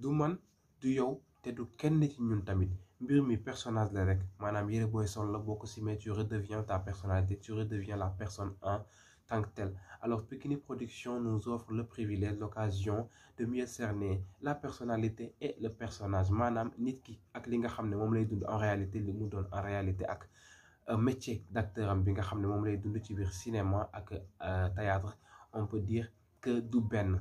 du man du yow te du kenn ci ñun tamit mbir mi personnage la rek maanaam yére booy sol la boo ko simee tu redeviens ta personnalité, tu redeviens la personne en tant que telle. Alors Pikini Production nous offre le privilège, l'occasion de mieux cerner la personnalité et le personnage maanaam nit ki ak li nga xam ne moom lay dund en réalité li mu doon en réalité ak métier d'acteur am bi nga xam ne moom lay dund ci biir cinéma ak théâtre. On peut dire que du benn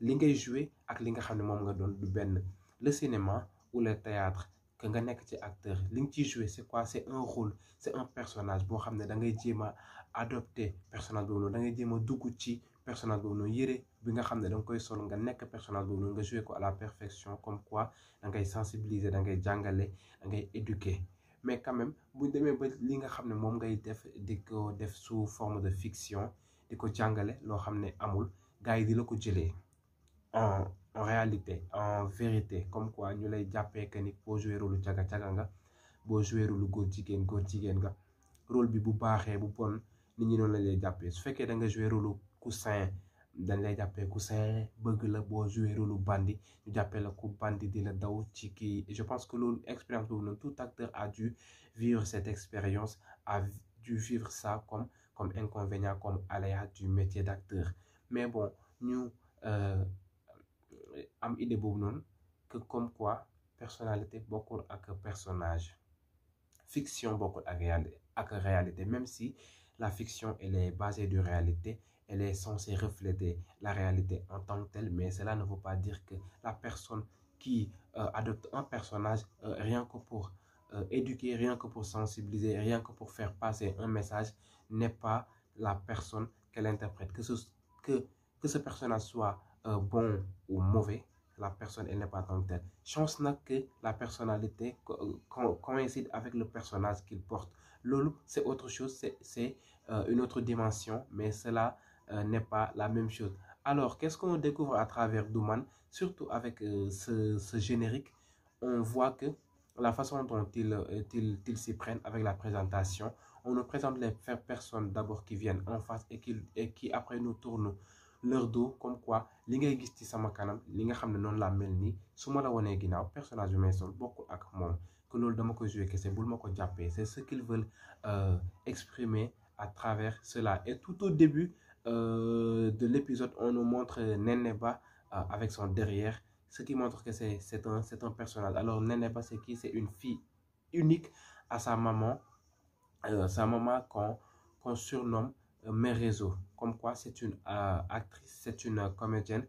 li ngay jouer ak li nga xam ne moom nga doon du benn. Le cinéma ou le théâtre que nga nekk ci acteur li nga ciy jouer c'est quoi? C'est un rôle, c'est un personnage boo xam ne da ngay jéem a adopter personnage boobu noonu da ngay jéem a dugg ci personnage boobu noonu yére bi nga xam ne da nga koy sol nga nekk personnage boobu noonu nga jouer ko à la perfection. Comme quoi da ngay sensibiliser, da ngay jàngale, da ngay éduquer. Mais quand même bu demee ba li nga xam ne moom ngay def di ko def sous forme de fiction di ko jàngale loo xam ne amul gars yi di la ko jëlee en réalité en vérité comme quoi ñu lay jàppee que ni boo joué rôle caga-caga nga boo joué rôle góor jigéen nga rôle bi bu baaxee bu bon nit ñi noonu lañ lay jàppee. Su fekkee da nga joué rôle coussin dañ lay jàppee coussin bëgg la. boo joué rôle bandi ñu jàppee la ku bandi di la daw ci kii. Je pense que loolu expérience boobu noonu tout acteur a dû vivre cette expérience, a dû vivre ça comme inconvénient, comme aléa du métier d'acteur. Mais bon ñu am idée boobu noonu que comme quoi personnalité bokkul ak personnage, fiction bokkul ak réalité. Même si la fiction elle est basée de réalité, elle est censée refléter la réalité en tant que telle, mais cela ne veut pas dire que la personne qui adopte un personnage rien que pour éduquer, rien que pour sensibiliser, rien que pour faire passer un message n'est pas la personne qu'elle interprète. Que ce personnage soit bon ou mauvais, la personne elle n'est pas tant que telle. Chance n'a que la personnalité coïncide avec le personnage qu'il porte. Lolo, c'est autre chose, c'est une autre dimension, mais cela n'est pas la même chose. Alors, qu'est-ce qu'on découvre à travers Douman? Surtout avec ce générique, on voit que la façon dont ils s'y prennent avec la présentation, on nous présente les personnes d'abord qui viennent en face et qui après nous tournent leur dos. Comme quoi li ngay gis ci sama kanam li nga xam ne noonu laa mel nii su ma la wanee ginnaaw personnage bi may sol bokkul ak moom, que loolu dama koy jouer kese bul ma ko jàppee. C'est ce qu'ils veulent exprimer à travers cela. Et tout au début de l'épisode on nous montre Nénéba avec son derrière, ce qui montre que c'est un personnage. Alors Nénéba c'est qui? C'est une fille unique à sa maman qu'on surnomme Merezo. Comme quoi c'est une actrice, c'est une comédienne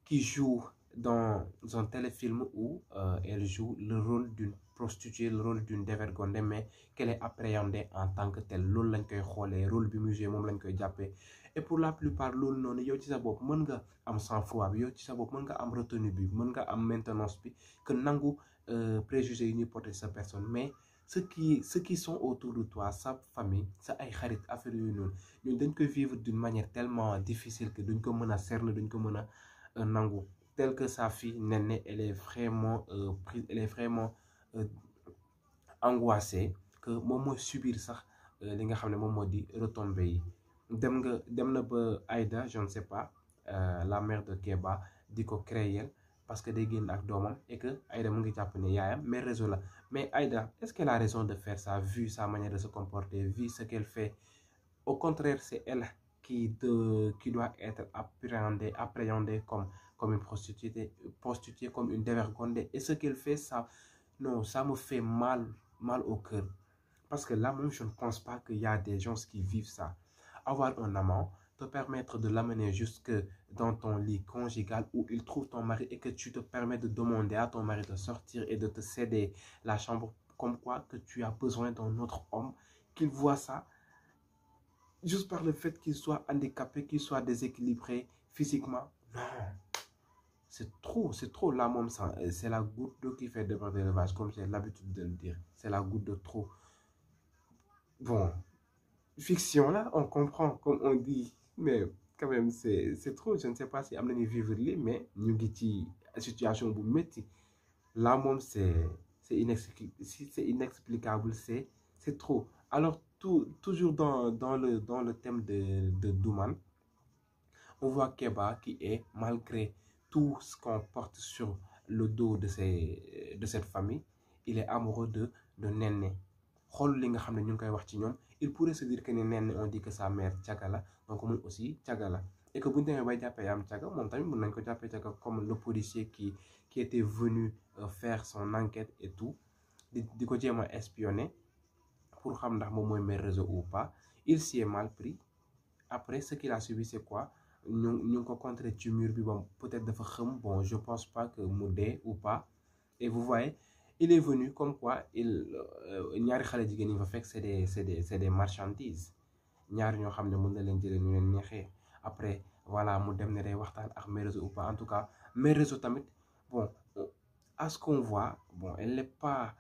qui joue dans un téléfilm où elle joue le rôle d'une prostituée, le rôle d'une dévergondée, mais qu'elle est appréhendée en tant que telle. Loolu lañ koy xoolee, rôle bi mu joué moom lañ koy jàppee. Et pour la plupart loolu noonu yow ci sa bopp mën nga am sang-froid bi, yow ci sa bopp mën nga am retenue bi, mën nga am maintenance bi, que nangu préjugés yi ñuy porter sa personne. Mais ceux qui sont autour de toi, sa famille, sa ay xarit affaire yooyu noonu ñun dañ koy vivre d'une manière tellement difficile que duñ ko mën a cerner, duñ ko mën a nangu. Tel que sa fille Néné, elle est vraiment angoissée que moom mooy subir sax li nga xam ne moom moo di retombées yi. dem na ba Aïda, je ne sais pas, la mère de Kéba di ko créer parce que day génn ak doomam et que Aïda mu ngi jàpp ne yaayam mais réseau la. Mais Aïda, est-ce qu'elle a raison de faire ça vu sa manière de se comporter, vu ce qu'elle fait? Au contraire, c'est elle qui doit être appréhendée comme une prostituée, comme une dévergondée. Et ce qu'elle fait, ça me fait mal au cœur. Parce que là, même, je ne pense pas qu'il y a des gens qui vivent ça. Avoir un amant, te permettre de l'amener jusque dans ton lit conjugal où il trouve ton mari et que tu te permets de demander à ton mari de sortir et de te céder la chambre, comme quoi que tu as besoin d'un autre homme, qu'il voit ça, juste par le fait qu'il soit handicapé, qu'il soit déséquilibré physiquement. Non, c'est trop. Là, même, c'est la goutte d'eau qui fait déborder le vase, comme j'ai l'habitude de le dire. C'est la goutte de trop. Bon, fiction, là, on comprend, comme on dit, mais quand même, c'est trop. Je ne sais pas si on est vivre là, mais nous avons une situation où métier. Là, même, c'est inexplicable, c'est trop. Alors, toujours dans le thème de Douman, on voit Kéba qui est, malgré tout ce qu'on porte sur le dos de cette famille, il est amoureux de Néné. xool li nga xam ne ñu ngi koy wax ci ñoom, il pourrait se dire que ne Néné on dit que sa mère caga la, donc moom aussi caga la, et que bu ñu demee bay jàppee am caga moom tamit mën nañ ko jàppee caga, comme le policier qui était venu faire son enquête et tout di ko jéem a espionner pour xam ndax moom mooy mère réseau ou pas. Il s'y est mal pris. Après ce qu'il a subi c'est quoi, ñu ngi ko contrer ci mur bi, bon peut-être dafa xëm, bon je pense pas que mu dee ou pas. Et vous voyez, il est venu comme quoi ñaari xale jigéen yi fa fekk c'est des marchandises, ñaar ñoo xam ne mën na leen jëlee ñu leen neexee. Après voilà mu dem ne day waxtaan ak mère réseau ou pas. En tout cas mère réseau tamit, bon à ce qu'on voit, bon elle n'est pas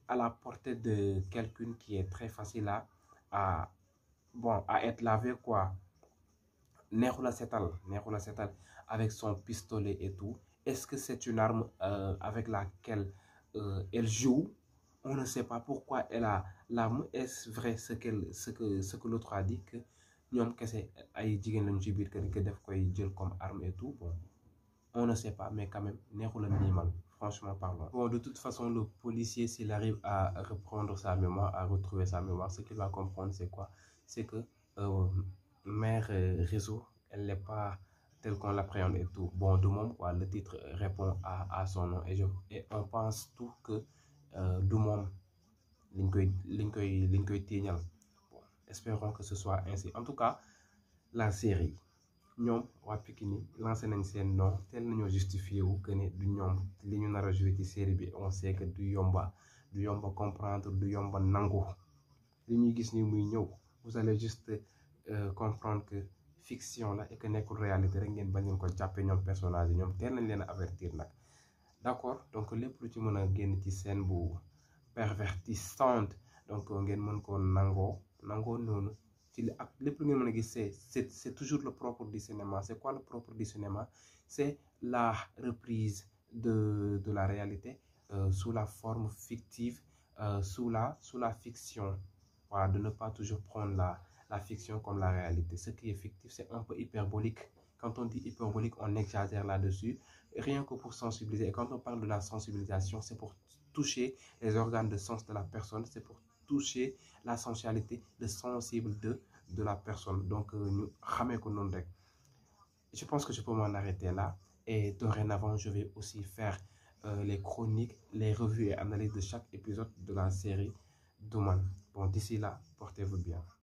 à la portée de quelqu'un qui est très facile à être lavé quoi. neexu la setal avec son pistolet et tout. Est-ce que c'est une arme avec laquelle elle joue? On ne sait pas pourquoi elle a l'arme. Est-ce vrai ce que l'autre a dit, que ñoom kese ay jigéen lañu ci biir kër gi def koy jël comme arme et tout? Bon, on ne sait pas, mais quand même neexu la minimal, franchement parlant. Bon, de toute façon le policier, s'il arrive à reprendre sa mémoire, à retrouver sa mémoire, ce qu'il va comprendre c'est quoi? C'est que mère réseau, elle n'est pas telle qu'on l'appréhende et tout. Bon, du moom quoi, le titre répond à son nom, et on pense tout que du moom liñ koy tiiñal. Bon, espérons que ce soit ainsi. En tout cas la série, ñoom waa Pikine lancé nañ seen nom, tel nañoo justifié wu que ne du ñoom li ñu nar a joué ci série bi. On sait que du yomba comprendre, du yomba nangu li ñuy gis ni muy ñëw. Vous allez juste comprendre que fiction la et que nekkul réalité rek, ngeen bañ leen ko jàppee ñoom personnage yi. ñoom teel nañ leen a avertir nag, d'accord. Donc lépp lu ci mën a génn ci scène bu pervertissante, donc ngeen mën ko nangoo noonu ci ak lépp lu ngeen mën a gis. C'est toujours le propre du cinéma. C'est quoi le propre du cinéma? C'est la reprise de la réalité sous la forme fictive, sous la fiction. Voilà, de ne pas toujours prendre la fiction comme la réalité. Ce qui est fictif, c'est un peu hyperbolique. Quand on dit hyperbolique, on exagère là-dessus, rien que pour sensibiliser. Et quand on parle de la sensibilisation, c'est pour toucher les organes de sens de la personne, c'est pour toucher la sensualité, le sensible de la personne. Donc, nous xamee ko noonu rek. Je pense que je peux m'en arrêter là. Et dorénavant, je vais aussi faire les chroniques, les revues et analyses de chaque épisode de la série d'Oman. Bon, d'ici là, portez-vous bien.